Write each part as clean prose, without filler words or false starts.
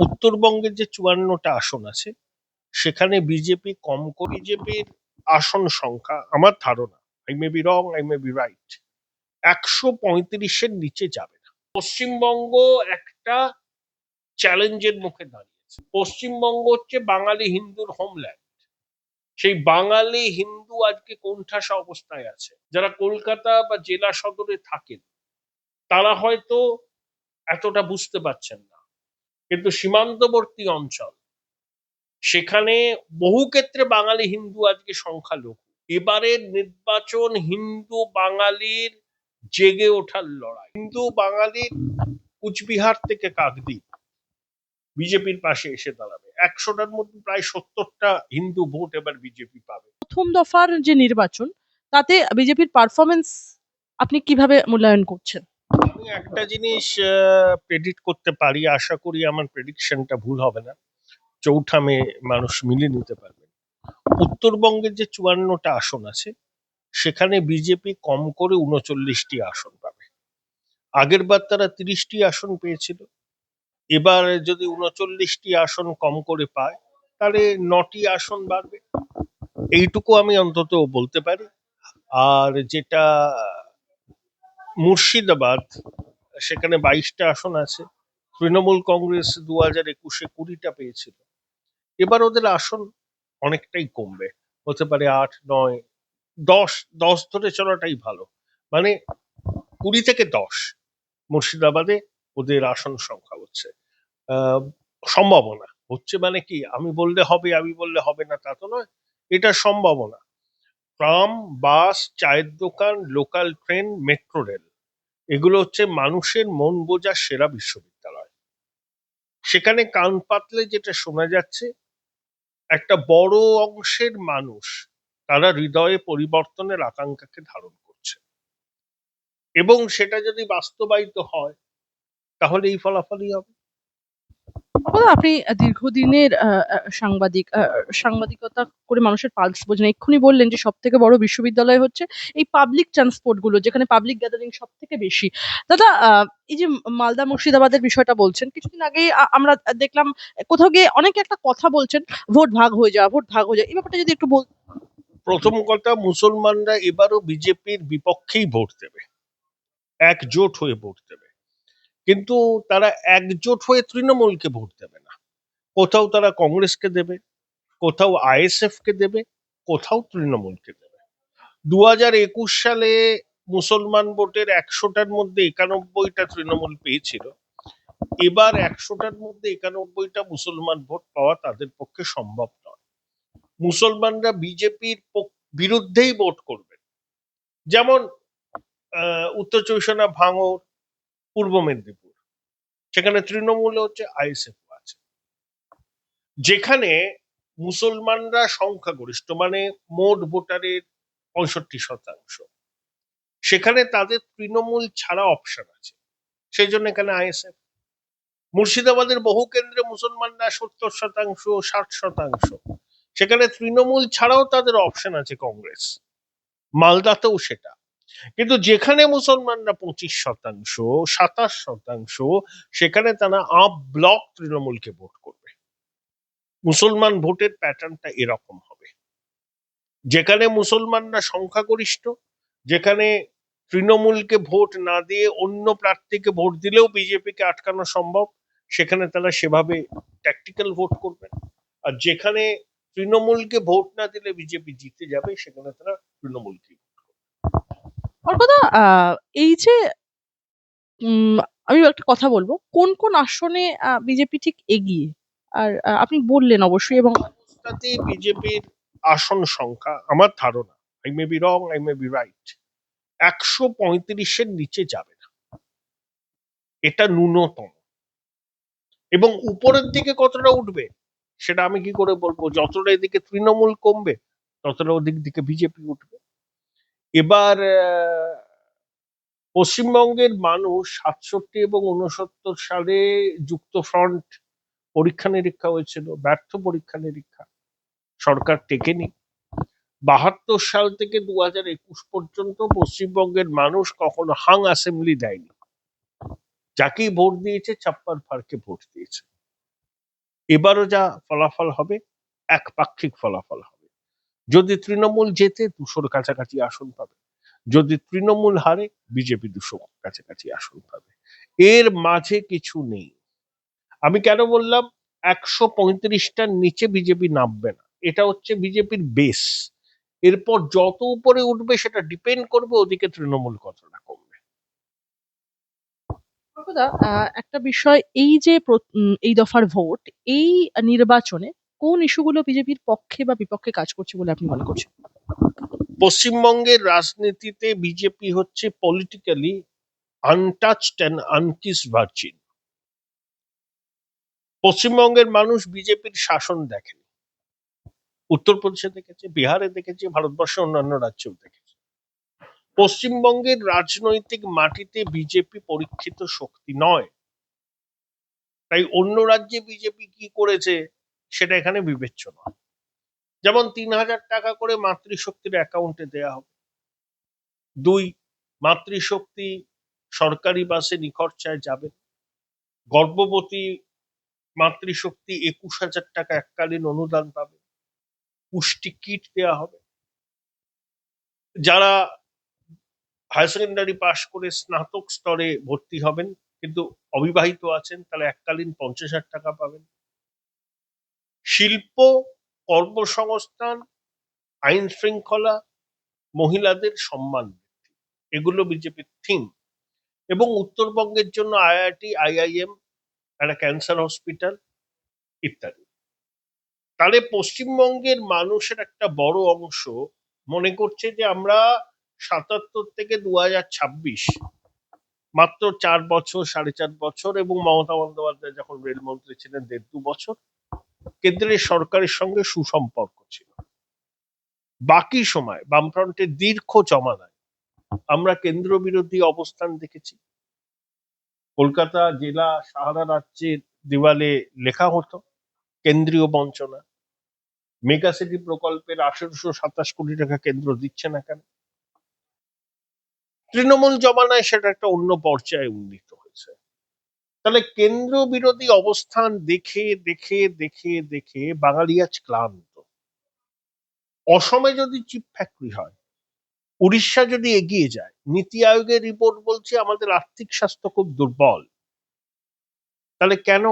উত্তরবঙ্গের যে ৫৪টা আসন আছে সেখানে বিজেপি কম করে বিজেপির আসন সংখ্যা আমার ধারণা, I may be wrong, I may be right, ১৩৫-এর নিচে যাবে না। পশ্চিমবঙ্গ একটা চ্যালেঞ্জের মুখে দাঁড়িয়েছে। পশ্চিমবঙ্গ হচ্ছে বাঙালি হিন্দুর হোমল্যান্ড। সেই বাঙালি হিন্দু আজকে কোণঠাসা অবস্থায় আছে। যারা কলকাতা বা জেলা সদরে থাকেন তারা হয়তো এতটা বুঝতে পারছেন না, কিন্তু সীমান্তবর্তী অঞ্চল, সেখানে বহু ক্ষেত্রে বাঙালি হিন্দু আজকে সংখ্যালঘু। এবারের নির্বাচন হিন্দু বাঙালির জেগে ওঠার লড়াই। হিন্দু বাঙালির কুচবিহার থেকে কাকদ্বীপ বিজেপির পাশে এসে দাঁড়াবে। ১০০টার মধ্যে প্রায় ৭০টা হিন্দু ভোট এবার বিজেপি পাবে। প্রথম দফার যে নির্বাচন, তাতে বিজেপির পারফরমেন্স আপনি কিভাবে মূল্যায়ন করছেন? আমি একটা জিনিস প্রেডিক্ট করতে পারি, আশা করি আমার প্রেডিকশনটা ভুল হবে না, চৌঠা মে মানুষ মিলে নিতে পারবে। উত্তরবঙ্গের যে ৫৪টা আসন আছে সেখানে বিজেপি কম করে ৩৯টি আসন পাবে। আগের বার তারা ৩০টি আসন পেয়েছিল, এবার যদি ৩৯টি আসন কম করে পায় তাহলে ৯টি আসন বাড়বে, এইটুকু আমি অন্তত বলতে পারি। আর যেটা মুর্শিদাবাদ, সেখানে ২২টা আসন আছে। তৃণমূল কংগ্রেস ২০২১-এ ২০টা পেয়েছিল, এবার ওদের আসন অনেকটাই কমবে, হতে পারে ৮, ৯, ১০। ১০ ধরে চলাটাই ভালো, মানে ২০ থেকে ১০ মুর্শিদাবাদে ওদের আসন সংখ্যা হচ্ছে। আহ, সম্ভাবনা হচ্ছে, মানে কি আমি বললে হবে আমি বললে হবে না তা তো নয়, এটা সম্ভাবনা। ট্রাম, বাস, চায়ের দোকান, লোকাল ট্রেন, মেট্রো রেল, এগুলো হচ্ছে মানুষের মন বোঝার সেরা বিশ্ববিদ্যালয়। সেখানে কান পাতলে যেটা শোনা যাচ্ছে, একটা বড় অংশের মানুষ তারা হৃদয়ে পরিবর্তনের আকাঙ্ক্ষাকে ধারণ করছে, এবং সেটা যদি বাস্তবায়িত হয় তাহলে এই ফলাফলই হবে। আপনি দীর্ঘদিনের সাংবাদিকতা করে মানুষের পালস বোঝেন। এক্ষুনি বললেন যে সব থেকে বড় বিশ্ববিদ্যালয় হচ্ছে এই পাবলিক ট্রান্সপোর্ট গুলো, যেখানে পাবলিক গ্যাদারিং সব থেকে বেশি। দাদা, এই যে মালদা মুর্শিদাবাদের বিষয়টা বলছেন, কিছুদিন আগেই আমরা দেখলাম কোথাও গিয়ে অনেকে একটা কথা বলছেন, ভোট ভাগ হয়ে যাওয়া, ভোট ভাগ হয়ে যাওয়া, এই ব্যাপারটা যদি একটু বল। প্রথম কথা, মুসলমানরা এবারও বিজেপির বিপক্ষেই ভোট দেবে, একজোট হয়ে ভোট দেবে, কিন্তু তারা একজোট হয়ে তৃণমূলকে ভোট দেবে না। কোথাও তারা কংগ্রেসকে দেবে, কোথাও আইএসএফ কে দেবে, কোথাও তৃণমূলকে দেবে। ২০২১ সালে মুসলমান ভোটের ১০০টার মধ্যে ৯১টা তৃণমূল পেয়েছিল, এবার ১০০টার মধ্যে ৯১টা মুসলমান ভোট পাওয়া তাদের পক্ষে সম্ভব নয়। মুসলমানরা বিজেপির বিরুদ্ধেই ভোট করবে, যেমন উত্তর ২৪ ভাঙড়, পূর্ব মেদিনীপুর, সেখানে তৃণমূল হচ্ছে, আইএসএফ আছে। যেখানে মুসলমানরা সংখ্যাগরিষ্ঠ, মানে মোট ভোটারের ৬৫%, সেখানে তাদের তৃণমূল ছাড়া অপশন আছে, সেই জন্য এখানে আইএসএফ। মুর্শিদাবাদের বহু কেন্দ্রে মুসলমানরা ৭০%, ৬০%, সেখানে তৃণমূল ছাড়াও তাদের অপশন আছে কংগ্রেস। মালদাতেও সেটা। কিন্তু যেখানে মুসলমানরা ২৫%, ২৭%, সেখানে তারা আপ ব্লক তৃণমূলকে ভোট করবে। মুসলমান ভোটের প্যাটার্নটা এরকম হবে, যেখানে মুসলমানরা সংখ্যাগরিষ্ঠ, যেখানে তৃণমূলকে ভোট না দিয়ে অন্য প্রার্থীকে ভোট দিলেও বিজেপিকে আটকানো সম্ভব, সেখানে তারা সেভাবে ট্যাকটিক্যাল ভোট করবে। আর যেখানে তৃণমূলকে ভোট না দিলে বিজেপি জিতে যাবে, সেখানে তারা তৃণমূলকে ভোট করবে। কথা, এই যে আমি একটা কথা বলবো, কোন কোন আসনে বিজেপি ঠিক এগিয়ে? আর আপনি বললেন অবশ্যই, এবং তাতে বিজেপির আসন সংখ্যা আমার ধারণা, I may be wrong, I may be right, ১৩৫-এর নিচে যাবে না, এটা ন্যূনতম। এবং উপরের দিকে কতটা উঠবে সেটা আমি কি করে বলবো? যতটা এদিকে তৃণমূল কমবে ততটা ওদিক দিকে বিজেপি উঠবে। এবার পশ্চিমবঙ্গের মানুষ ৬৭ এবং ৬৯ সালে যুক্ত ফ্রন্ট পরীক্ষা নিরীক্ষা হয়েছিল, ব্যর্থ পরীক্ষা নিরীক্ষা, সরকার টেকেনি। ৭২ সাল থেকে ২০২১ পর্যন্ত পশ্চিমবঙ্গের মানুষ কখনো হাং অ্যাসেম্বলি দেয়নি, যাকেই ভোট দিয়েছে ছাপ্পার ফারকে ভোট দিয়েছে। এবারও যা ফলাফল হবে একপাক্ষিক ফলাফল হবে। যদি তৃণমূল জেতে 200-র কাছাকাছি আসন পাবে, যদি তৃণমূল হারে বিজেপি 200 কাছাকাছি আসন পাবে। এর মাঝে কিছু নেই। আমি কেন বললাম 135টার নিচে বিজেপি নামবে না, এটা হচ্ছে বিজেপির বেস। এরপর যত উপরে উঠবে সেটা ডিপেন্ড করবে ওদিকে তৃণমূল কতটা কমবে। অর্কদা, একটা বিষয়, এই যে এই দফার ভোট, এই নির্বাচনে কোন ইস্যুগুলো বিজেপির পক্ষে বা বিপক্ষে কাজ করছে বলে আপনি মনে করছেন? পশ্চিমবঙ্গের রাজনীতিতে বিজেপি হচ্ছে পলিটিক্যালি আনটাচড অ্যান্ড আনকিস ভার্জিন। পশ্চিমবঙ্গের মানুষ বিজেপির শাসন দেখেনি, উত্তরপ্রদেশে দেখেছে, বিহারে দেখেছে, ভারতবর্ষের অন্যান্য রাজ্যেও দেখেছে। পশ্চিমবঙ্গের রাজনৈতিক মাটিতে বিজেপি পরীক্ষিত শক্তি নয়, তাই অন্য রাজ্যে বিজেপি কি করেছে সেটা এখানে বিবেচ্য নয়। যেমন 3,000 টাকা করে মাতৃশক্তির অ্যাকাউন্টে দেয়া হবে। 2, মাতৃশক্তি সরকারি বাসে নিখরচায় যাবে। গর্ভবতী মাতৃশক্তি 21,000 টাকা এককালীন অনুদান পাবে। পুষ্টি কিট দেওয়া হবে। যারা হায়ার সেকেন্ডারি পাশ করে স্নাতক স্তরে ভর্তি হবেন কিন্তু অবিবাহিত আছেন, তাহলে এককালীন 50,000 টাকা পাবেন। শিল্প, কর্মসংস্থান, আইন শৃঙ্খলা, মহিলাদের সম্মান, এগুলো বিজেপির থিম। এবং উত্তরবঙ্গের জন্য আইআইটি, আইআইএম, একটা ক্যান্সার হসপিটাল ইত্যাদি। তাহলে পশ্চিমবঙ্গের মানুষের একটা বড় অংশ মনে করছে যে আমরা 77 থেকে 2026, মাত্র 4 বছর, 4.5 বছর, এবং মমতা বন্দ্যোপাধ্যায় যখন রেলমন্ত্রী ছিলেন 1.5-2 বছর, কেন্দ্রের সরকারের সঙ্গে সুসম্পর্ক ছিল। বাকি সময় বামফ্রন্টের দীর্ঘ জমানায় আমরা কেন্দ্র বিরোধী অবস্থান দেখেছি। কলকাতা জেলা সাহারা রাজ্যের দেওয়ালে লেখা হতো কেন্দ্রীয় বঞ্চনা। মেগা সিটি প্রকল্পের 1827 কোটি টাকা কেন্দ্র দিচ্ছে না কেন? তৃণমূল জমানায় সেটা একটা অন্য পর্যায়ে উন্নীত হয়েছে। তাহলে কেন্দ্র বিরোধী অবস্থান দেখে দেখে দেখে দেখে বাঙালি আজ ক্লান্ত। অসমে যদি চিপ ফ্যাক্টরি হয়, উড়িষ্যা যদি এগিয়ে যায়, নীতি আয়োগের রিপোর্ট বলছে আমাদের আর্থিক স্বাস্থ্য খুব দুর্বল, তাহলে কেন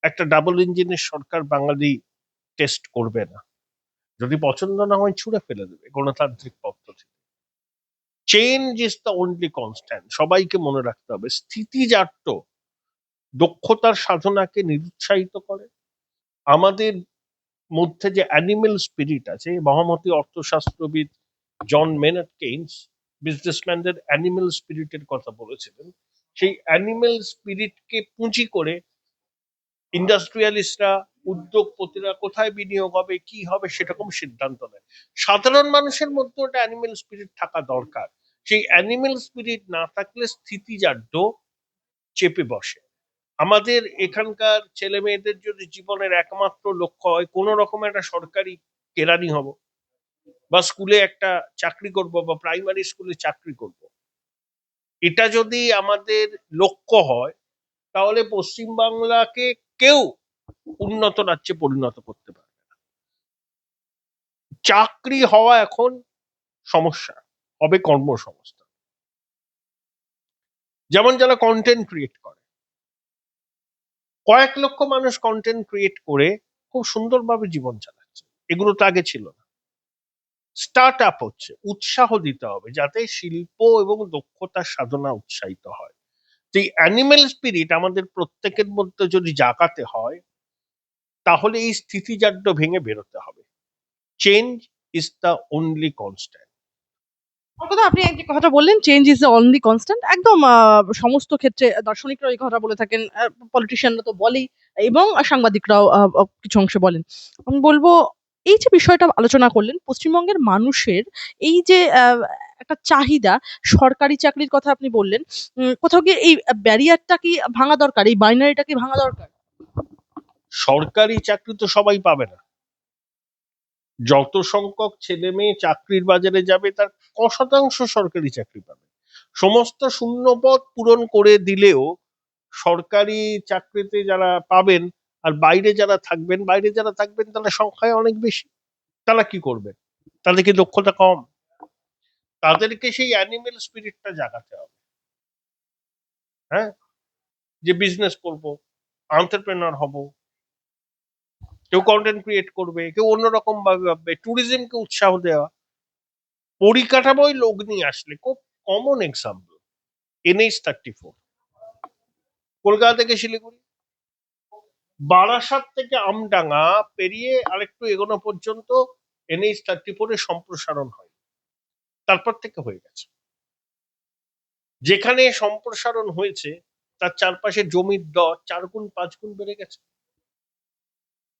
একটা ডাবল ইঞ্জিনের সরকার বাঙালি টেস্ট করবে না? যদি পছন্দ না হয় ছুঁড়ে ফেলে দেবে গণতান্ত্রিক পদ্ধতি। Change is the only constant, সবাইকে মনে রাখতে হবে। স্থিতিজাত্য দক্ষতার সাধনাকে নিরুৎসাহিত করে। আমাদের মধ্যে যে অ্যানিমেল স্পিরিট আছে, মহামতি অর্থশাস্ত্রবিদ জন মেনার্ড কেইনস বিজনেসম্যানদের অ্যানিমেল স্পিরিটের কথা বলেছিলেন। সেই অ্যানিমেল স্পিরিটকে পুঁজি করে ইন্ডাস্ট্রিয়ালিস্টরা, উদ্যোগপতিরা কোথায় বিনিয়োগ হবে, কি হবে, সেরকম সিদ্ধান্ত নেয়। সাধারণ মানুষের মধ্যে ওটা অ্যানিমেল স্পিরিট থাকা দরকার। সেই অ্যানিমেল স্পিরিট না থাকলে স্থিতিজাড্য চেপে বসে। আমাদের এখানকার ছেলে মেয়েদের যদি জীবনের একমাত্র লক্ষ্য হয় কোন রকম একটা সরকারি কেরানি হব, বা স্কুলে একটা চাকরি করব, বা প্রাইমারি স্কুলে চাকরি করব, এটা যদি আমাদের লক্ষ্য হয়, তাহলে পশ্চিমবাংলাকে কেউ উন্নত রাজ্যে পরিণত করতে পারে। চাকরি হওয়া এখন সমস্যা, হবে কর্মসংস্থান। যেমন যারা কন্টেন্ট ক্রিয়েট করে, কয়েক লক্ষ মানুষ কন্টেন্ট ক্রিয়েট করে খুব সুন্দরভাবে জীবন চালাচ্ছে, এগুলো তো আগে ছিল না। স্টার্ট আপ হচ্ছে, উৎসাহ দিতে হবে যাতে শিল্প এবং দক্ষতার সাধনা উৎসাহিত হয়। তো এই অ্যানিমেল স্পিরিট আমাদের প্রত্যেকের মধ্যে যদি জাগাতে হয়, তাহলে এই স্থিতিজাড্য ভেঙে বেরোতে হবে। Change is the only constant. অর্কদা, আপনি যে কথাটা বললেন, change is the only constant, একদম সমস্ত ক্ষেত্রে দার্শনিকরা এই কথাটা বলে থাকেন, পলিটিশিয়ানরা তো বলেই, এবং সাংবাদিকরাও কিছু অংশে বলেন। আমি বলবো, এই যে বিষয়টা আলোচনা করলেন, পশ্চিমবঙ্গের মানুষের এই যে একটা চাহিদা, সরকারি চাকরির কথা আপনি বললেন, কোথাও গিয়ে এই ব্যারিয়ারটা কি ভাঙা দরকার, এই বাইনারিটা কি ভাঙা দরকার? সরকারি চাকরি তো সবাই পাবে না। যত সংখ্যক ছেলে মেয়ে চাকরির বাজারে যাবে তার ক% সরকারি চাকরি পাবে। সমস্ত শূন্য পদ পূরণ করে দিলেও সরকারি চাকরিতে যারা পাবেন আর বাইরে যারা থাকবেন তারা সংখ্যায় অনেক বেশি। তারা কি করবেন? তাদের কি দক্ষতা কম? তাদেরকে সেই অ্যানিমেল স্পিরিটটা জাগাতে হবে। হ্যাঁ, যে বিজনেস করব, এন্টারপ্রেনার হব, কেউ কন্টেন্ট ক্রিয়েট করবে, কেউ অন্যরকম ভাবে ভাববে, ট্যুরিজমকে উৎসাহ দেওয়া, পরিকাঠামোয় লোক নিয়ে আসলে। খুব কমন এক্সাম্পল NH-34, কলকাতা থেকে শিলিগুড়ি, বারাসাত থেকে আমডাঙ্গা পেরিয়ে আরেকটু এগোনো পর্যন্ত NH-34 এর সম্প্রসারণ হয়, তারপর থেকে হয়ে গেছে। যেখানে সম্প্রসারণ হয়েছে তার চারপাশে জমির দর 4 গুণ 5 গুণ বেড়ে গেছে।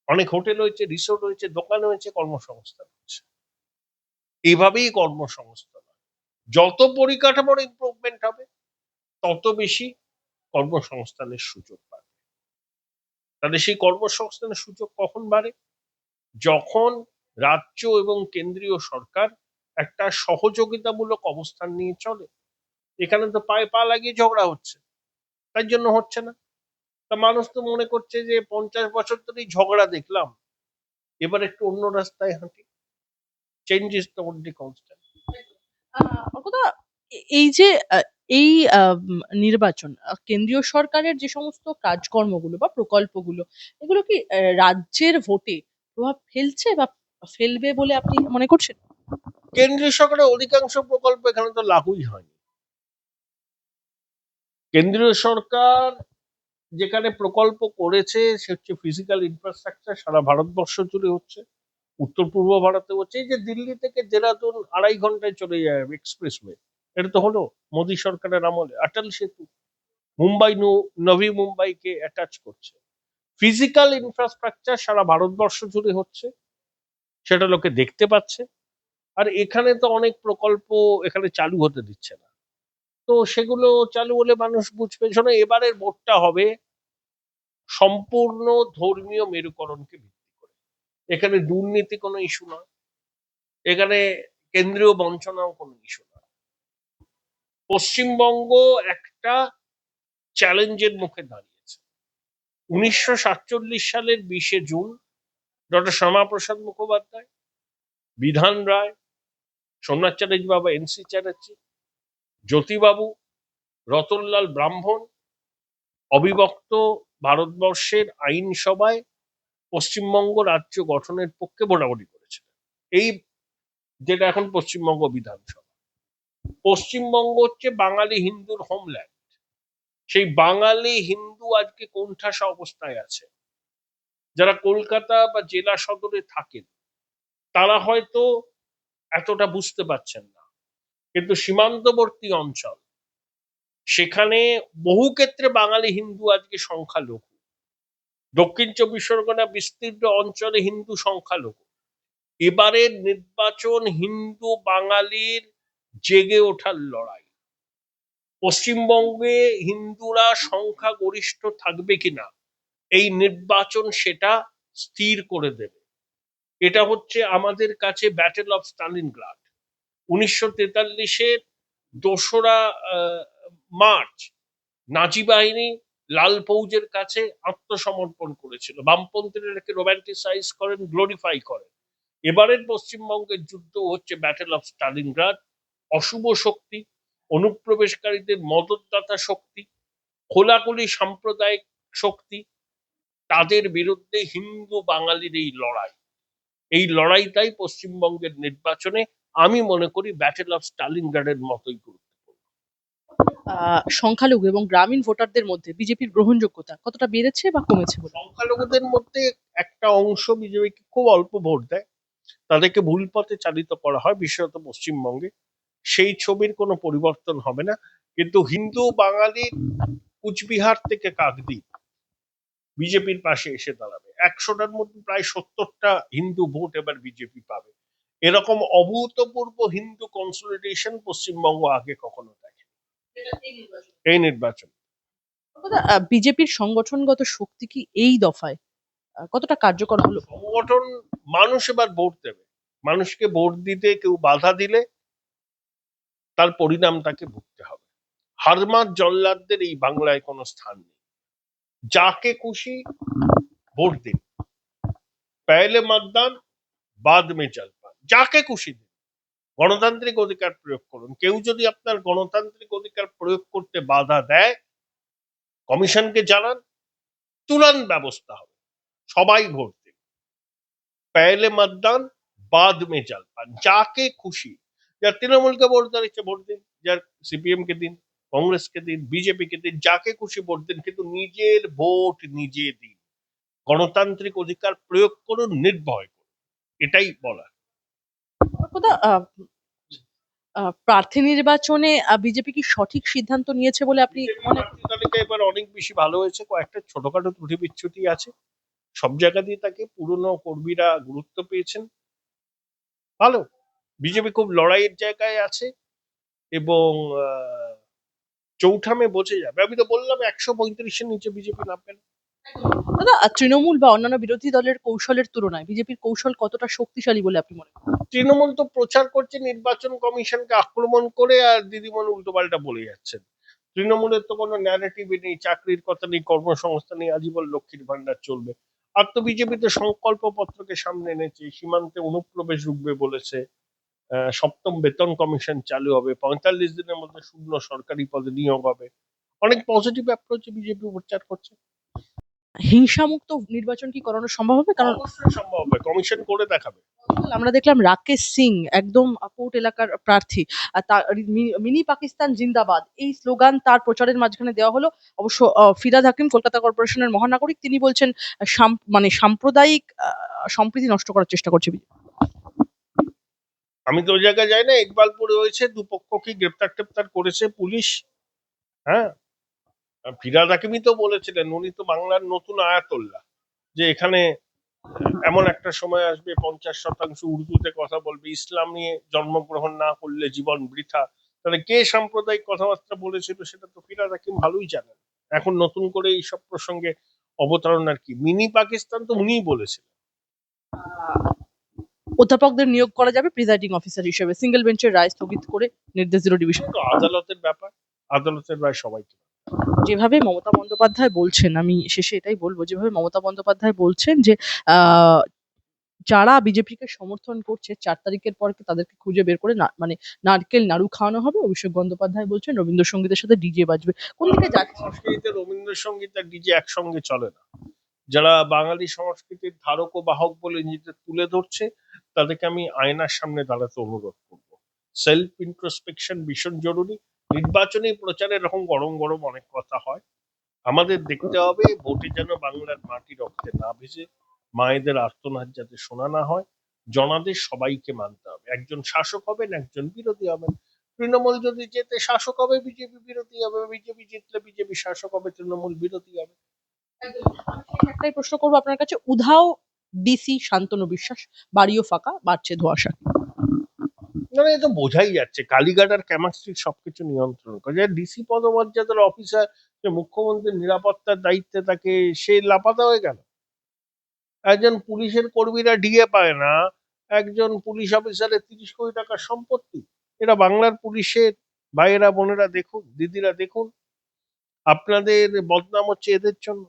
অনেক হোটেল হয়েছে, রিসোর্ট হয়েছে, দোকান হয়েছে, কর্মসংস্থান হয়েছে। এইভাবেই কর্মসংস্থান হয়। যত পরিকাঠামোর ইমপ্রুভমেন্ট হবে তত বেশি কর্মসংস্থানের সুযোগ বাড়বে। তাহলে সেই কর্মসংস্থানের সুযোগ কখন বাড়ে? যখন রাজ্য এবং কেন্দ্রীয় সরকার একটা সহযোগিতামূলক অবস্থান নিয়ে চলে। এখানে তো পায়ে পা লাগিয়ে ঝগড়া হচ্ছে, তার জন্য হচ্ছে না। তা মানুষ তো মনে করছে যে 50 বছর ধরেই ঝগড়া দেখলাম, এবার একটু অন্য রাস্তায় হাঁটি। Change is the only constant. অর্কদা, এই যে এই নির্বাচন, কেন্দ্রীয় সরকারের যে সমস্ত কাজকর্মগুলো বা প্রকল্পগুলো, এগুলো কি রাজ্যের ভোটে প্রভাব ফেলছে বা ফেলবে বলে আপনি মনে করছেন? কেন্দ্রীয় সরকারের অধিকাংশ প্রকল্প এখানে তো লাগুই হয়নি। কেন্দ্রীয় সরকার যেখানে প্রকল্প করেছে সে হচ্ছে ফিজিক্যাল ইনফ্রাস্ট্রাকচার, সারা ভারতবর্ষ জুড়ে হচ্ছে, উত্তর পূর্ব ভারতে হচ্ছে। এই যে দিল্লি থেকে দেরাদুন 2.5 ঘন্টায় চলে যায় এক্সপ্রেসওয়ে, এটা তো হলো মোদী সরকারের আমলে। অটল সেতু নভি মুম্বাইকে অ্যাটাচ করছে। ফিজিক্যাল ইনফ্রাস্ট্রাকচার সারা ভারতবর্ষ জুড়ে হচ্ছে, সেটা লোকে দেখতে পাচ্ছে। আর এখানে তো অনেক প্রকল্প এখানে চালু হতে দিচ্ছে না। তো সেগুলো চালু হলে মানুষ বুঝবে। শোনো, এবারের ভোটটা হবে সম্পূর্ণ ধর্মীয় মেরুকরণকে ভিত্তি করে। এখানে দুর্নীতি কোনো ইস্যু নয়, এখানে কেন্দ্রীয় বঞ্চনাও কোনো ইস্যু নয়। পশ্চিমবঙ্গ একটা চ্যালেঞ্জের মুখে দাঁড়িয়েছে। 1947 সালের 20শে জুন ডক্টর শ্যামাপ্রসাদ মুখোপাধ্যায়, বিধান রায়, সোমনাথ চ্যাটার্জি বাবা, NC চ্যাটার্জি, জ্যোতিবাবু, রতনলাল ব্রাহ্মণ অবিভক্ত ভারতবর্ষের আইনসভায় পশ্চিমবঙ্গ রাজ্য গঠনের পক্ষে ভোটাভুটি করেছিল। এই যেটা এখন পশ্চিমবঙ্গ বিধানসভা। পশ্চিমবঙ্গ হচ্ছে বাঙালি হিন্দুর হোমল্যান্ড। সেই বাঙালি হিন্দু আজকে কোণঠাসা অবস্থায় আছে। যারা কলকাতা বা জেলা সদরে থাকেন তারা হয়তো এতটা বুঝতে পারছেন না, কিন্তু সীমান্তবর্তী অঞ্চল, সেখানে বহু ক্ষেত্রে বাঙালি হিন্দু আজকে সংখ্যালঘু। দক্ষিণ 24 পরগনা বিস্তীর্ণ অঞ্চলে হিন্দু সংখ্যালঘু। এবারের নির্বাচন হিন্দু বাঙালির জেগে ওঠার লড়াই। পশ্চিমবঙ্গে হিন্দুরা সংখ্যাগরিষ্ঠ থাকবে কিনা এই নির্বাচন সেটা স্থির করে দেবে। এটা হচ্ছে আমাদের কাছে ব্যাটেল অফ স্টালিনগ্রাড। 1943-এর 2রা মার্চ নাজি বাহিনী লাল ফৌজের কাছে আত্মসমর্পণ করেছিল। বামপন্থীরা এটাকে রোম্যান্টিসাইজ করেন, গ্লোরিফাই করেন। এবারের পশ্চিমবঙ্গের যুদ্ধ হচ্ছে ব্যাটেল অফ স্টালিনগ্রাড। অশুভ শক্তি, অনুপ্রবেশকারীদের মদতদাতা শক্তি, খোলাখুলি সাম্প্রদায়িক শক্তি, তাদের বিরুদ্ধে হিন্দু বাঙালির এই লড়াই। এই লড়াইটাই পশ্চিমবঙ্গের নির্বাচনে আমি মনে করি ব্যাটেল অফ স্টালিনগ্রাডের মতোই গুরুত্বপূর্ণ। সংখ্যালঘু এবং গ্রামীণ ভোটারদের মধ্যে বিজেপির গ্রহণযোগ্যতা কতটা বেড়েছে বা কমেছে বলে? সংখ্যালঘুদের মধ্যে একটা অংশ বিজেপিকে খুব অল্প ভোট দেয়, তাদেরকে ভুল পথে চালিত করা হয়, বিশেষত পশ্চিমবঙ্গে। সেই ছবির কোনো পরিবর্তন হবে না। কিন্তু হিন্দু বাঙালি কুচবিহার থেকে কাকদ্বীপ বিজেপির পাশে এসে দাঁড়াবে। 100টার মধ্যে প্রায় 70টা হিন্দু ভোট এবার বিজেপি পাবে। এরকম অভূতপূর্ব হিন্দু কনসলিডেশন পশ্চিমবঙ্গ আগে কখনো দেখে এই নির্বাচন। বিজেপির সংগঠনগত শক্তি কি এই দফায় কতটা কার্যকর হলো? সংগঠন, মানুষ এবার ভোট দেবে। মানুষকে ভোট দিতে কেউ বাধা দিলে তার পরিণাম তাকে ভুগতে হবে। হারমাত জল্লাদদের এই বাংলায় কোনো স্থান নেই। যাকে খুশি ভোট দিন, पहले मतदान बाद में जलपान, যাকে খুশি দিন, গণতান্ত্রিক অধিকার প্রয়োগ করুন। কেউ যদি আপনার গণতান্ত্রিক অধিকার প্রয়োগ করতে বাধা দেয়, কমিশনকে জানান, তুরন্ত ব্যবস্থা হবে। সবাই ভোট দিন, पहले मतदान बाद में जलपान, যাকে খুশি। যার তৃণমূলকে ভোট দিচ্ছে ভোট দিন, যার সিপিএম কে দিন, কংগ্রেসকে দিন, বিজেপি কে দিন, যাকে খুশি ভোট দিন, কিন্তু নিজের ভোট নিজে দিন, গণতান্ত্রিক অধিকার প্রয়োগ করুন, নির্ভয় করুন, এটাই বলা। কথা প্রার্থী নির্বাচনে বিজেপি কি সঠিক সিদ্ধান্ত নিয়েছে বলে আপনি মনে প্রার্থী তালিকা এবার অনেক বেশি ভালো হয়েছে, কয়েকটা ছোটখাটো ত্রুটি বিচ্ছুটি আছে, সব জায়গা দিয়ে তাকে পুরনো কর্মীরা গুরুত্ব পেয়েছেন, ভালো। বিজেপি খুব লড়াইয়ের জায়গায় আছে এবং চৌঠামে বোঝে যাবে। আমি তো বললাম 135-এর নিচে বিজেপি নামবে না। দাদা তৃণমূল বা অন্যান্য বিরোধী দলের কৌশলের তুলনায় বিজেপির কৌশল কতটা শক্তিশালী বলে আপনি মনে করেন? তৃণমূল তো প্রচার করছে নির্বাচন কমিশনকে আক্রমণ করে, আর দিদিমণি উল্টোপাল্টা বলে যাচ্ছেন। তৃণমূলের তো কোনো ন্যারেটিভই নেই, চাকরির কথা নেই, কর্মসংস্থান নেই, আজীবন লক্ষ্মীর ভান্ডার চলবে। আর তো বিজেপি তো সংকল্প পত্রকে সামনে এনেছে, সীমান্তে অনুপ্রবেশ রুখবে বলেছে, সপ্তম বেতন কমিশন চালু হবে, 45 দিনের মধ্যে শূন্য সরকারি পদে নিয়োগ হবে। অনেক পজিটিভ অ্যাপ্রোচে বিজেপি প্রচার করছে। হিংসামুক্ত নির্বাচন কি করানো সম্ভব হবে? কারণ অবশ্যই সম্ভব হবে, কমিশন করে দেখাবে। আমরা দেখলাম রাকেশ সিং একদম কোর্ট এলাকার প্রার্থী, আর তার মিনি পাকিস্তান জিন্দাবাদ এই স্লোগান তার প্রচারের মাঝখানে দেওয়া হলো। অবশ্য ফিরহাদ হাকিম কলকাতা কর্পোরেশনের মহানাগরিক, তিনি বলছেন মানে সাম্প্রদায়িক সম্প্রীতি নষ্ট করার চেষ্টা করছে বিজেপি। আমি তো ওই জায়গায় যাই না, ইকবালপুরে হয়েছে, দুপক্ষকে গ্রেপ্তার টেপ্তার করেছে পুলিশ। হ্যাঁ, ফিরহাদ হাকিমই তো বলেছিলেন, উনি তো বাংলার নতুন আয়াতুল্লাহ, যে এখানে এমন একটা সময় আসবে 50% উর্দুতে কথা বলবে, ইসলাম নিয়ে জন্মগ্রহণ না করলে জীবন বৃথা। তাহলে কে সাম্প্রদায়িক কথাবার্তা বলেছিল সেটা তো ফিরহাদ হাকিম ভালোই জানেন। এখন নতুন করে এইসব প্রসঙ্গে অবতারণার কি? মিনি পাকিস্তান তো উনিই বলেছিলেন। অধ্যাপকদের নিয়োগ করা যাবে প্রিজাইডিং অফিসার হিসেবে, সিঙ্গেল বেঞ্চের রায় স্থগিত করে নির্দেশ দিল ডিভিশন। তো আদালতের ব্যাপার, আদালতের রায় সবাইকে। যেভাবে মমতা বন্দ্যোপাধ্যায় বলছেন, আমি শেষে এটাই বলবো, যেভাবে মমতা বন্দ্যোপাধ্যায় বলছেন যে আহ যারা বিজেপিকে সমর্থন করছে 4 তারিখের পর তাদেরকে খুঁজে বের করে মানে নারকেল নাড়ু খাওয়ানো হবে। অভিষেক বন্দ্যোপাধ্যায় বলছেন রবীন্দ্রসঙ্গীতের সাথে ডিজে বাজবে। কোন দিকে যাচ্ছে? সংস্কৃতিতে রবীন্দ্রসঙ্গীত আর ডিজে একসঙ্গে চলে না। যারা বাঙালি সংস্কৃতির ধারক ও বাহক বলে নিজেদের তুলে ধরছে, তাদেরকে আমি আয়নার সামনে দাঁড়াতে অনুরোধ করব। সেলফ ইন্ট্রোস্পেকশন ভীষণ জরুরি। নির্বাচনী প্রচারে এরকম গরম গরম অনেক কথা হয়, আমাদের দেখতে হবে ভোটে যেন বাংলার মাটি রক্তে না ভেসে, মায়েদের আর্তনাদ যাতে শোনা না হয়। জনাদেশ সবাইকে মানতে হবে, একজন শাসক হবেন, একজন বিরোধী হবেন। তৃণমূল যদি জেতে শাসক হবে, বিজেপি বিরোধী হবে, বিজেপি জিতলে বিজেপি শাসক হবে, তৃণমূল বিরোধী হবে। একটাই প্রশ্ন করবো আপনার কাছে, উধাও ডিসি শান্তনু বিশ্বাস, বাড়িও ফাঁকা, বাড়ছে ধোঁয়াশা। মানে এ তো বোঝাই যাচ্ছে কালীঘাট আর ক্যামাক্সট্রিট সবকিছু নিয়ন্ত্রণ করে। যে ডিসি পদমর্যাদার অফিসার, যে মুখ্যমন্ত্রীর নিরাপত্তার দায়িত্বে থাকে, সে লাপাতা হয়ে গেল। একজন পুলিশের কর্মীরা ডিএ পায় না, একজন পুলিশ অফিসারের 30 কোটি টাকার সম্পত্তি। এটা বাংলার পুলিশের ভাইয়েরা বোনেরা দেখুন, দিদিরা দেখুন, আপনাদের বদনাম হচ্ছে এদের জন্য।